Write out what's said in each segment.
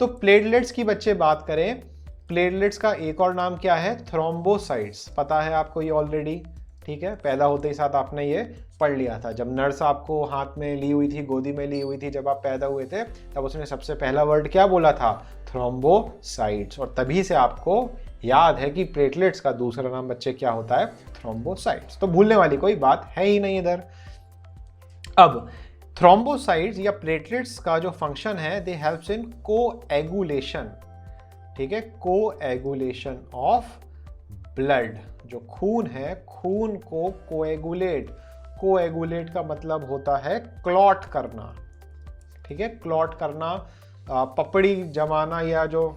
तो प्लेटलेट्स की बच्चे बात करें, प्लेटलेट्स का एक और नाम क्या है? थ्रोम्बोसाइट्स। पता है आपको ये ऑलरेडी, ठीक है, पैदा होते ही साथ आपने ये पढ़ लिया था। जब नर्स आपको हाथ में ली हुई थी, गोदी में ली हुई थी, जब आप पैदा हुए थे, तब उसने सबसे पहला वर्ड क्या बोला था? थ्रोम्बोसाइट्स। और तभी से आपको याद है कि प्लेटलेट्स का दूसरा नाम बच्चे क्या होता है? थ्रोम्बोसाइट्स। तो भूलने वाली कोई बात है ही नहीं इधर। अब थ्रोम्बोसाइट्स या प्लेटलेट्स का जो फंक्शन है, दे हेल्प्स इन कोएगुलेशन, ठीक है, कोएगुलेशन ऑफ ब्लड। जो खून है, खून को कोएगुलेट, कोएगुलेट का मतलब होता है क्लॉट करना, ठीक है, क्लॉट करना, पपड़ी जमाना, या जो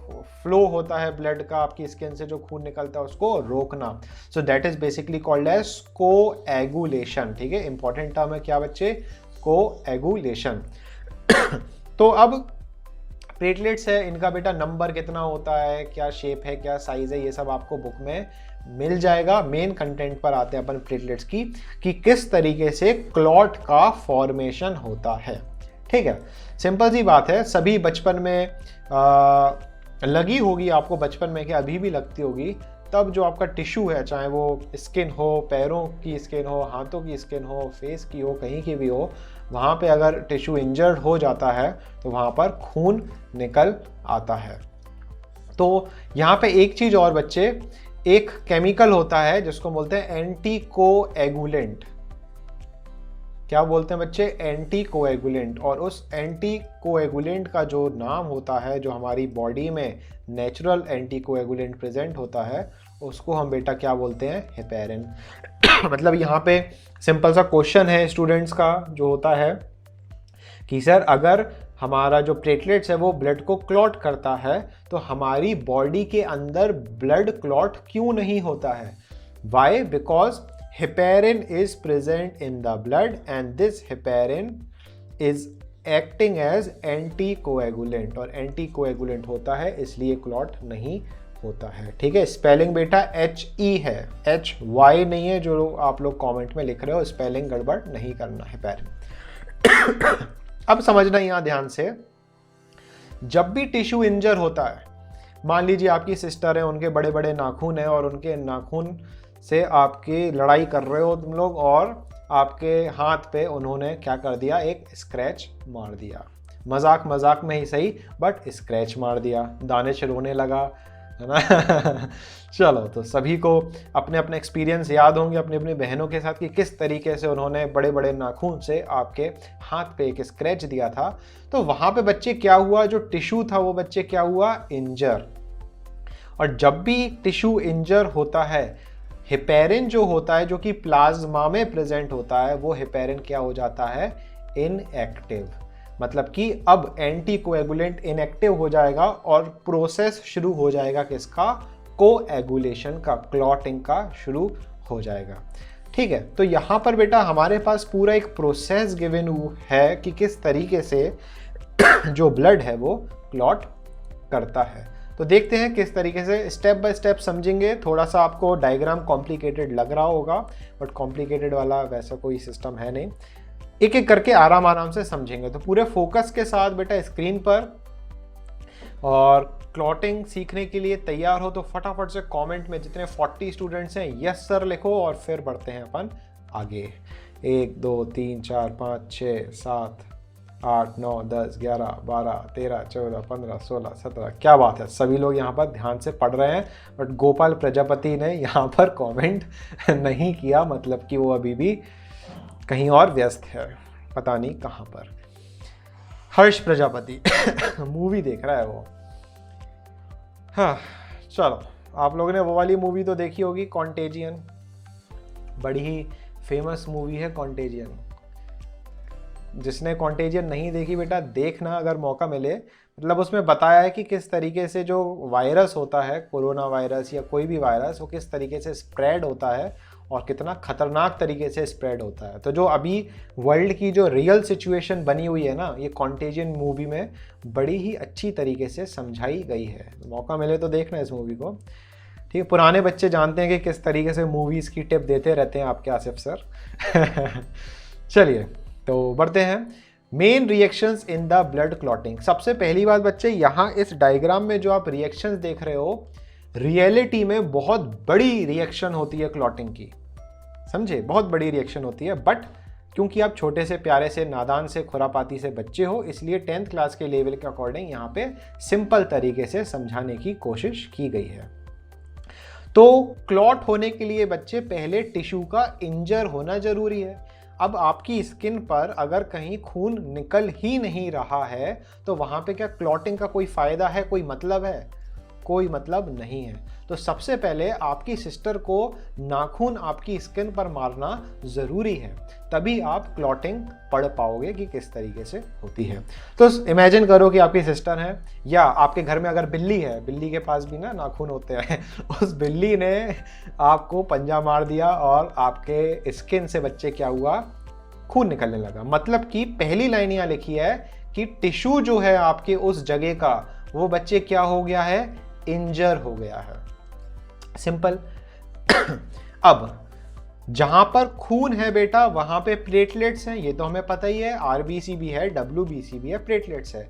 फ्लो होता है ब्लड का आपकी स्किन से जो खून निकलता है उसको रोकना। So that is basically called as coagulation, ठीक है। इंपॉर्टेंट टर्म है क्या बच्चे? कोएगुलेशन। तो अब प्लेटलेट्स है, इनका बेटा नंबर कितना होता है, क्या शेप है, क्या साइज है, ये सब आपको बुक में मिल जाएगा। मेन कंटेंट पर आते हैं अपन प्लेटलेट्स की, कि किस तरीके से क्लॉट का फॉर्मेशन होता है, ठीक है। सिंपल सी बात है, सभी बचपन में लगी होगी आपको, बचपन में क्या अभी भी लगती होगी, तब जो आपका टिश्यू है, चाहे वो स्किन हो, पैरों की स्किन हो, हाथों की स्किन हो, फेस की हो, कहीं की भी हो, वहाँ पे अगर टिश्यू इंजर्ड हो जाता है तो वहाँ पर खून निकल आता है। तो यहाँ पे एक चीज़ और बच्चे, एक केमिकल होता है जिसको बोलते हैं एंटीकोएगुलेंट। क्या बोलते हैं बच्चे? एंटीकोएगुलेंट। और उस एंटीकोएगुलेंट का जो नाम होता है, जो हमारी बॉडी में नेचुरल एंटीकोएगुलेंट प्रेजेंट होता है, उसको हम बेटा क्या बोलते हैं? हेपेरिन। मतलब यहाँ पे सिंपल सा क्वेश्चन है स्टूडेंट्स का जो होता है कि सर अगर हमारा जो प्लेटलेट्स है वो ब्लड को क्लॉट करता है, तो हमारी बॉडी के अंदर ब्लड क्लॉट क्यों नहीं होता है? Why? Because heparin is present in the blood and this heparin is acting as anticoagulant, और anticoagulant होता है इसलिए क्लॉट नहीं होता है, ठीक है। स्पेलिंग बेटा HE है, HY नहीं है, जो आप लोग कमेंट में लिख रहे हो, स्पेलिंग गड़बड़ नहीं करना, हेपेरिन। अब समझना यहाँ ध्यान से, जब भी टिश्यू इंजर होता है, मान लीजिए आपकी सिस्टर है, उनके बड़े बड़े नाखून हैं और उनके नाखून से आपकी लड़ाई कर रहे हो तुम लोग, और आपके हाथ पे उन्होंने क्या कर दिया? एक स्क्रैच मार दिया। मजाक मजाक में ही सही, बट स्क्रैच मार दिया, दानिश रोने लगा, है ना। चलो, तो सभी को अपने अपने एक्सपीरियंस याद होंगे अपनी अपनी बहनों के साथ कि किस तरीके से उन्होंने बड़े बड़े नाखून से आपके हाथ पे एक स्क्रैच दिया था। तो वहाँ पे बच्चे क्या हुआ? जो टिश्यू था वो बच्चे क्या हुआ? इंजर। और जब भी टिश्यू इंजर होता है, हेपेरिन जो होता है, जो कि प्लाज्मा में प्रेजेंट होता है, वो हेपेरिन क्या हो जाता है? इनएक्टिव। मतलब कि अब एंटीकोएगुलेंट इनएक्टिव हो जाएगा और प्रोसेस शुरू हो जाएगा किसका? कोएगुलेशन का, क्लॉटिंग का शुरू हो जाएगा, ठीक है। तो यहां पर बेटा हमारे पास पूरा एक प्रोसेस गिवन है कि किस तरीके से जो ब्लड है वो क्लॉट करता है। तो देखते हैं किस तरीके से, स्टेप बाय स्टेप समझेंगे। थोड़ा सा आपको डायग्राम कॉम्प्लिकेटेड लग रहा होगा, बट कॉम्प्लिकेटेड वाला वैसा कोई सिस्टम है नहीं। एक एक करके आराम आराम से समझेंगे। तो पूरे फोकस के साथ बेटा स्क्रीन पर, और क्लॉटिंग सीखने के लिए तैयार हो तो फटाफट से कमेंट में जितने 40 स्टूडेंट्स हैं यस सर लिखो, और फिर बढ़ते हैं अपन आगे। 1 2 3 4 5 6 7 8 9 10 11 12 13 14 15 16 17। क्या बात है, सभी लोग यहाँ पर ध्यान से पढ़ रहे हैं, बट गोपाल प्रजापति ने यहाँ पर कमेंट नहीं किया, मतलब कि वो अभी भी कहीं और व्यस्त है, पता नहीं कहाँ पर। हर्ष प्रजापति मूवी देख रहा है वो। हाँ चलो, आप लोगों ने वो वाली मूवी तो देखी होगी, कॉन्टेजियन। बड़ी ही फेमस मूवी है कॉन्टेजियन। जिसने कॉन्टेजियन नहीं देखी बेटा देखना अगर मौका मिले। मतलब उसमें बताया है कि किस तरीके से जो वायरस होता है, कोरोना वायरस या कोई भी वायरस, वो किस तरीके से स्प्रेड होता है और कितना खतरनाक तरीके से स्प्रेड होता है। तो जो अभी वर्ल्ड की जो रियल सिचुएशन बनी हुई है ना, ये कॉन्टेजियन मूवी में बड़ी ही अच्छी तरीके से समझाई गई है। मौका मिले तो देखना इस मूवी को, ठीक है। पुराने बच्चे जानते हैं कि किस तरीके से मूवीज़ की टिप देते रहते हैं आपके आसिफ सर। चलिए तो बढ़ते हैं। Main reactions in the blood clotting. सबसे पहली बात बच्चे, यहाँ इस डायग्राम में जो आप रिएक्शंस देख रहे हो, रियलिटी में बहुत बड़ी रिएक्शन होती है क्लॉटिंग की, समझे, बहुत बड़ी रिएक्शन होती है। बट क्योंकि आप छोटे से प्यारे से नादान से खुरापाती से बच्चे हो, इसलिए 10th क्लास के लेवल के अकॉर्डिंग यहाँ पे सिंपल तरीके से समझाने की कोशिश की गई है। तो क्लॉट होने के लिए बच्चे पहले टिश्यू का इंजर होना जरूरी है। अब आपकी स्किन पर अगर कहीं खून निकल ही नहीं रहा है तो वहां पे क्या क्लॉटिंग का कोई फायदा है, कोई मतलब है? कोई मतलब नहीं है। तो सबसे पहले आपकी सिस्टर को नाखून आपकी स्किन पर मारना जरूरी है, तभी आप क्लॉटिंग पढ़ पाओगे कि किस तरीके से होती है। तो इमेजिन करो कि आपकी सिस्टर है, या आपके घर में अगर बिल्ली है, बिल्ली के पास भी ना नाखून होते हैं उस बिल्ली ने आपको पंजा मार दिया और आपके स्किन से बच्चे क्या हुआ, खून निकलने लगा। मतलब कि पहली लाइन यहाँ लिखी है कि टिश्यू जो है आपके उस जगह का, वो बच्चे क्या हो गया है, इंजर हो गया है। सिंपल। अब जहां पर खून है बेटा वहां पे प्लेटलेट्स हैं, ये तो हमें पता ही है, आरबीसी भी है, डब्ल्यूबीसी भी है, प्लेटलेट्स है।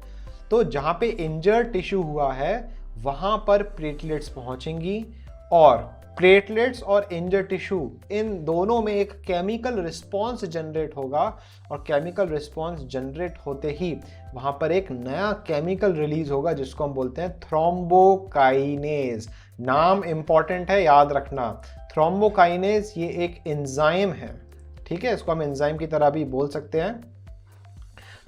तो जहां पे इंजर्ड टिश्यू हुआ है वहां पर प्लेटलेट्स पहुंचेंगी, और प्लेटलेट्स और इंजर्ड टिश्यू इन दोनों में एक केमिकल रिस्पॉन्स जनरेट होगा, और केमिकल रिस्पॉन्स जनरेट होते ही वहां पर एक नया केमिकल रिलीज होगा जिसको हम बोलते हैं थ्रोम्बोकाइनेज। नाम इंपॉर्टेंट है, याद रखना। थ्रोम्बोकाइनेज ये एक एंजाइम है, ठीक है, इसको हम एंजाइम की तरह भी बोल सकते हैं।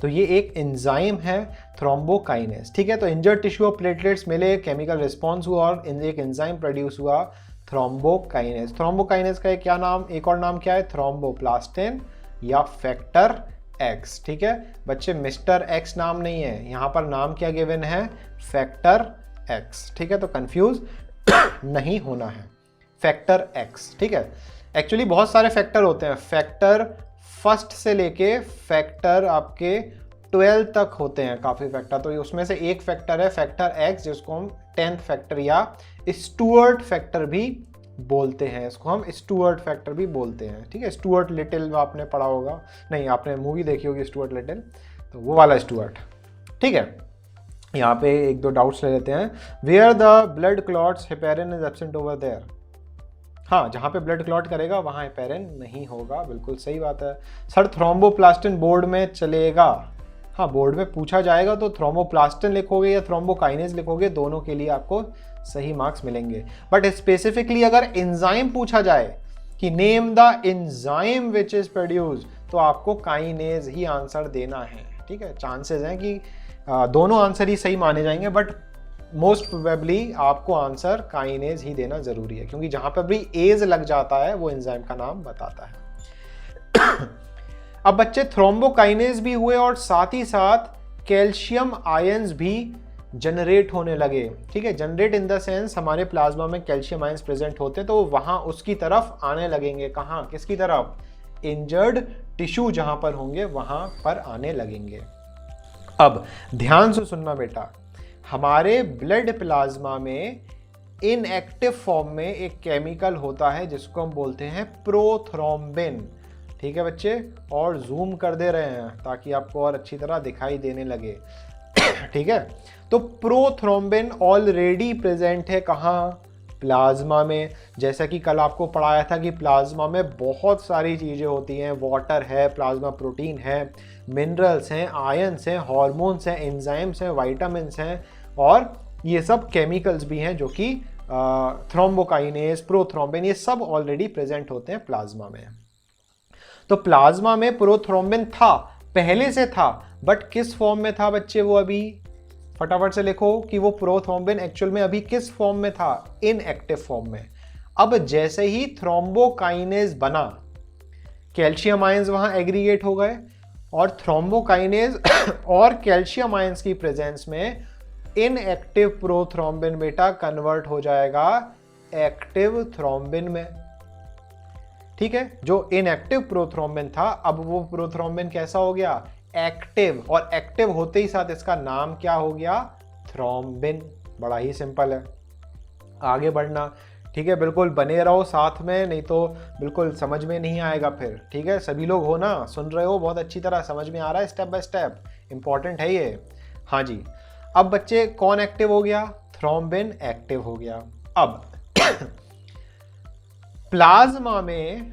तो ये एक एंजाइम है थ्रोम्बोकाइनेज, ठीक है। तो इंजर्ड टिश्यू और प्लेटलेट्स मिले, केमिकल रिस्पॉन्स हुआ और एक एंजाइम प्रोड्यूस हुआ, थ्रोम्बोकाइनेज। थ्रोम्बोकाइनेज का क्या नाम, एक और नाम क्या है, थ्रोम्बोप्लास्टिन या फैक्टर एक्स, ठीक है बच्चे। मिस्टर एक्स नाम नहीं है, यहां पर नाम क्या गिवन है, फैक्टर एक्स, ठीक है। तो कंफ्यूज नहीं होना है, फैक्टर एक्स, ठीक है। एक्चुअली बहुत सारे फैक्टर होते हैं, फैक्टर फर्स्ट से लेके फैक्टर आपके 12 तक होते हैं, काफ़ी फैक्टर। तो उसमें से एक फैक्टर है फैक्टर एक्स, जिसको हम 10th फैक्टर या स्टुअर्ट फैक्टर भी बोलते हैं, इसको हम स्टुअर्ट फैक्टर भी बोलते हैं, ठीक है। स्टुअर्ट लिटिल आपने पढ़ा होगा, नहीं आपने मूवी देखी होगी स्टुअर्ट लिटिल, तो वो वाला स्टुअर्ट, ठीक है। यहाँ पे एक दो डाउट्स ले लेते हैं। Where the blood clots heparin is absent over there. हाँ, जहाँ पे ब्लड क्लॉट करेगा वहाँ हेपेरिन नहीं होगा, बिल्कुल सही बात है सर। थ्रोम्बोप्लास्टिन बोर्ड में चलेगा, हाँ बोर्ड में पूछा जाएगा तो थ्रोम्बोप्लास्टिन लिखोगे या थ्रोम्बोकाइनेज लिखोगे, दोनों के लिए आपको सही मार्क्स मिलेंगे। बट स्पेसिफिकली अगर एंजाइम पूछा जाए कि name the enzyme which is produce, तो आपको काइनेज ही आंसर देना है, ठीक है। चांसेस हैं कि दोनों आंसर ही सही माने जाएंगे, बट मोस्ट प्रोबेबली आपको आंसर काइनेज ही देना जरूरी है, क्योंकि जहां पर भी एज लग जाता है वो एंजाइम का नाम बताता है। अब बच्चे थ्रोम्बोकाइनेज भी हुए और साथ ही साथ कैल्शियम आयंस भी जनरेट होने लगे, ठीक है। जनरेट इन द सेंस हमारे प्लाज्मा में कैल्शियम आयंस प्रेजेंट होते हैं, तो वहां उसकी तरफ आने लगेंगे। कहाँ, किसकी तरफ, इंजर्ड टिश्यू जहां पर होंगे वहां पर आने लगेंगे। अब ध्यान से सुनना बेटा, हमारे ब्लड प्लाज्मा में इनएक्टिव फॉर्म में एक केमिकल होता है जिसको हम बोलते हैं प्रोथ्रोम्बिन, ठीक है बच्चे। और जूम कर दे रहे हैं ताकि आपको और अच्छी तरह दिखाई देने लगे, ठीक है। तो प्रोथ्रोम्बिन ऑलरेडी प्रेजेंट है कहाँ, प्लाज्मा में। जैसा कि कल आपको पढ़ाया था कि प्लाज्मा में बहुत सारी चीजें होती हैं, वाटर है, प्लाज्मा प्रोटीन है, मिनरल्स हैं, आयंस हैं, हार्मोन्स हैं, एंजाइम्स हैं, विटामिन्स हैं, और ये सब केमिकल्स भी हैं जो कि थ्रोम्बोकाइनेज, प्रोथ्रोम्बिन, ये सब ऑलरेडी प्रेजेंट होते हैं प्लाज्मा में। तो प्लाज्मा में प्रोथ्रोम्बिन था, पहले से था, बट किस फॉर्म में था बच्चे, वो अभी फटाफट से लिखो कि वो प्रोथ्रोम्बिन एक्चुअल में अभी किस फॉर्म में था, इनएक्टिव फॉर्म में। अब जैसे ही थ्रोम्बोकाइनेज बना, कैल्शियम आयंस वहां एग्रीगेट हो गए, और थ्रोम्बोकाइनेज और कैल्शियम आयंस की प्रेजेंस में इनएक्टिव प्रोथ्रोम्बिन बेटा कन्वर्ट हो जाएगा एक्टिव थ्रोम्बिन में, ठीक है। जो इनएक्टिव प्रोथ्रोम्बिन था, अब वो प्रोथ्रोम्बिन कैसा हो गया, एक्टिव, और एक्टिव होते ही साथ इसका नाम क्या हो गया, थ्रोम्बिन। बड़ा ही सिंपल है, आगे बढ़ना, ठीक है, बिल्कुल बने रहो साथ में, नहीं तो बिल्कुल समझ में नहीं आएगा फिर। ठीक है, सभी लोग हो ना, सुन रहे हो बहुत अच्छी तरह, समझ में आ रहा है स्टेप बाय स्टेप, इंपॉर्टेंट है ये। हाँ जी, अब बच्चे कौन एक्टिव हो गया? थ्रोम्बिन एक्टिव हो गया। अब प्लाज्मा में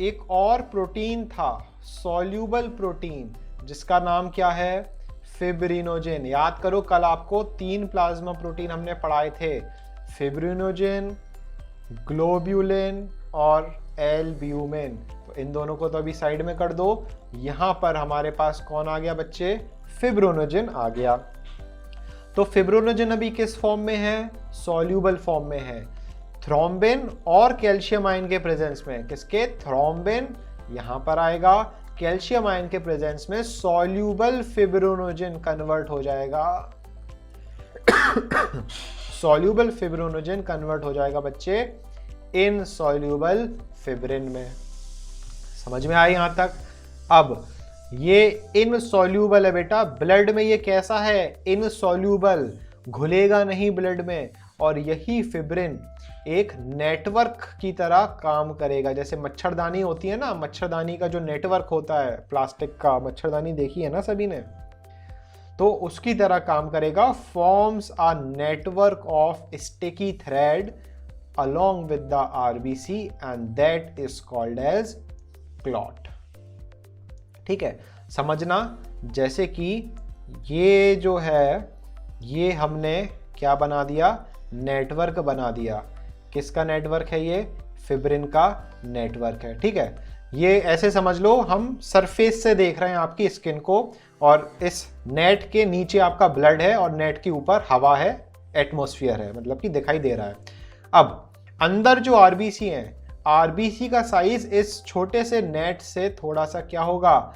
एक और प्रोटीन था, सॉल्यूबल प्रोटीन, जिसका नाम क्या है? फिब्रिनोजेन। याद करो, कल आपको 3 प्लाज्मा प्रोटीन हमने पढ़ाए थे, फिब्रिनोजेन, ग्लोब्यूलिन और एल्ब्यूमिन। तो इन दोनों को तो अभी साइड में कर दो। यहां पर हमारे पास कौन आ गया बच्चे? फिब्रिनोजेन आ गया। तो फिब्रिनोजेन अभी किस फॉर्म में है? सॉल्यूबल फॉर्म में है, थ्रोम्बिन और कैल्शियम आयन के प्रेजेंस में। किसके? थ्रोम्बिन यहां पर आएगा, कैल्शियम आयन के प्रेजेंस में सॉल्यूबल फिब्रिनोजेन कन्वर्ट हो जाएगा। सॉल्यूबल फिब्रिनोजेन कन्वर्ट हो जाएगा बच्चे इनसॉल्यूबल फिब्रिन में। समझ में आया यहां तक? अब ये इनसॉल्यूबल है बेटा, ब्लड में ये कैसा है? इनसॉल्यूबल, घुलेगा नहीं ब्लड में। और यही फिब्रिन एक नेटवर्क की तरह काम करेगा। जैसे मच्छरदानी होती है ना, मच्छरदानी का जो नेटवर्क होता है प्लास्टिक का, मच्छरदानी देखी है ना सभी ने, तो उसकी तरह काम करेगा। Forms a network of sticky thread along with the RBC and that is called as clot। ठीक है, समझना। जैसे कि ये जो है, ये हमने क्या बना दिया? नेटवर्क बना दिया। किसका नेटवर्क है ये? फिब्रिन का नेटवर्क है। ठीक है, ये ऐसे समझ लो, हम सरफेस से देख रहे हैं आपकी स्किन को, और इस नेट के नीचे आपका ब्लड है और नेट के ऊपर हवा है, एटमॉस्फेयर है, मतलब कि दिखाई दे रहा है। अब अंदर जो आरबीसी है, आरबीसी का साइज इस छोटे से नेट से थोड़ा सा क्या होगा?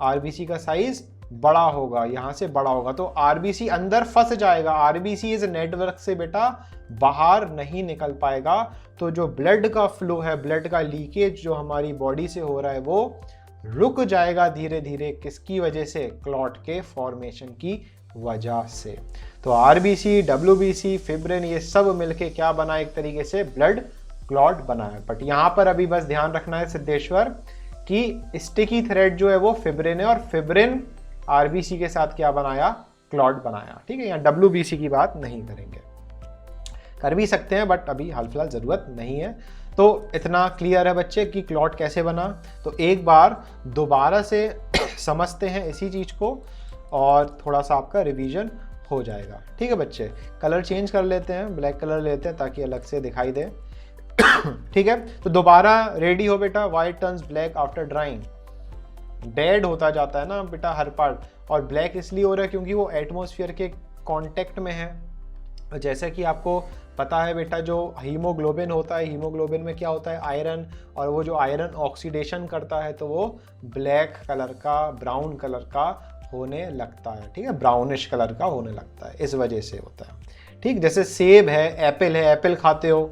आरबीसी का साइज बड़ा होगा, यहां से बड़ा होगा, तो आरबीसी अंदर फंस जाएगा। आरबीसी इस नेटवर्क से बेटा बाहर नहीं निकल पाएगा। तो जो ब्लड का फ्लो है, ब्लड का लीकेज जो हमारी बॉडी से हो रहा है, वो रुक जाएगा धीरे धीरे। किसकी वजह से? क्लॉट के फॉर्मेशन की वजह से। तो आरबीसी, डब्ल्यूबीसी, फिब्रिन, ये सब मिलके क्या बना? एक तरीके से ब्लड क्लॉट बना है। बट यहां पर अभी बस ध्यान रखना है सिद्धेश्वर कि स्टिकी थ्रेड जो है वो फिब्रिन है, और फिब्रिन आरबीसी के साथ क्या बनाया? क्लॉट बनाया। ठीक है, यहाँ डब्ल्यूबीसी की बात नहीं करेंगे, कर भी सकते हैं बट अभी हाल फिलहाल जरूरत नहीं है। तो इतना क्लियर है बच्चे कि क्लॉट कैसे बना। तो एक बार दोबारा से समझते हैं इसी चीज को, और थोड़ा सा आपका रिवीजन हो जाएगा। ठीक है बच्चे, कलर चेंज कर लेते हैं, ब्लैक कलर लेते हैं ताकि अलग से दिखाई दे। ठीक है, तो दोबारा रेडी हो बेटा। White turns black after drawing. Dead होता जाता है ना बेटा हर पार्ट, और ब्लैक इसलिए हो रहा है क्योंकि वो एटमॉस्फेयर के कांटेक्ट में है। जैसे कि आपको पता है बेटा, जो हीमोग्लोबिन होता है, हीमोग्लोबिन में क्या होता है? आयरन, और वो जो आयरन ऑक्सीडेशन करता है तो वो ब्लैक कलर का, ब्राउन कलर का होने लगता है। ठीक है, ब्राउनिश कलर का होने लगता है, इस वजह से होता है। ठीक, जैसे सेब है, एप्पल है, एप्पल खाते हो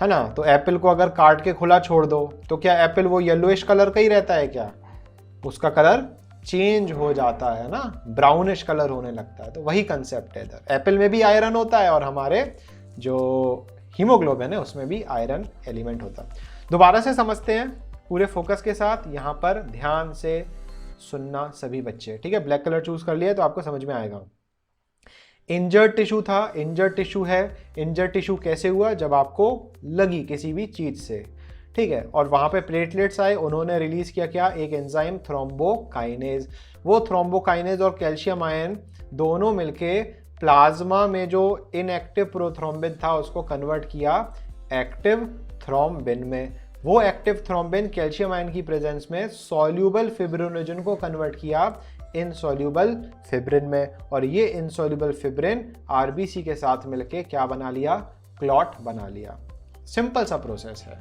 है ना, तो एप्पल को अगर काट के खुला छोड़ दो तो क्या एप्पल वो येलोइश कलर का ही रहता है क्या? उसका कलर चेंज हो जाता है ना, ब्राउनिश कलर होने लगता है। तो वही कंसेप्ट है इधर, एप्पल में भी आयरन होता है और हमारे जो हीमोग्लोबिन है उसमें भी आयरन एलिमेंट होता है। दोबारा से समझते हैं पूरे फोकस के साथ, यहाँ पर ध्यान से सुनना सभी बच्चे। ठीक है, ब्लैक कलर चूज कर लिया तो आपको समझ में आएगा। इंजर्ड टिश्यू था, इंजर्ड टिश्यू है। इंजर्ड टिश्यू कैसे हुआ? जब आपको लगी किसी भी चीज से। ठीक है, और वहां पे प्लेटलेट्स आए, उन्होंने रिलीज किया क्या? एक एंजाइम थ्रोम्बोकाइनेज। वो थ्रोम्बोकाइनेज और कैल्शियम आयन दोनों मिलके प्लाज्मा में जो इनएक्टिव प्रोथ्रोम्बिन था उसको कन्वर्ट किया एक्टिव थ्रोम्बिन में। वो एक्टिव थ्रोम्बिन कैल्शियम आयन की प्रेजेंस में सॉल्यूबल फिब्रिनोजन को कन्वर्ट किया इनसॉल्यूबल फिब्रिन में, और ये इनसॉल्यूबल फिब्रिन आरबीसी के साथ मिलके क्या बना लिया? क्लॉट बना लिया। सिंपल सा प्रोसेस है।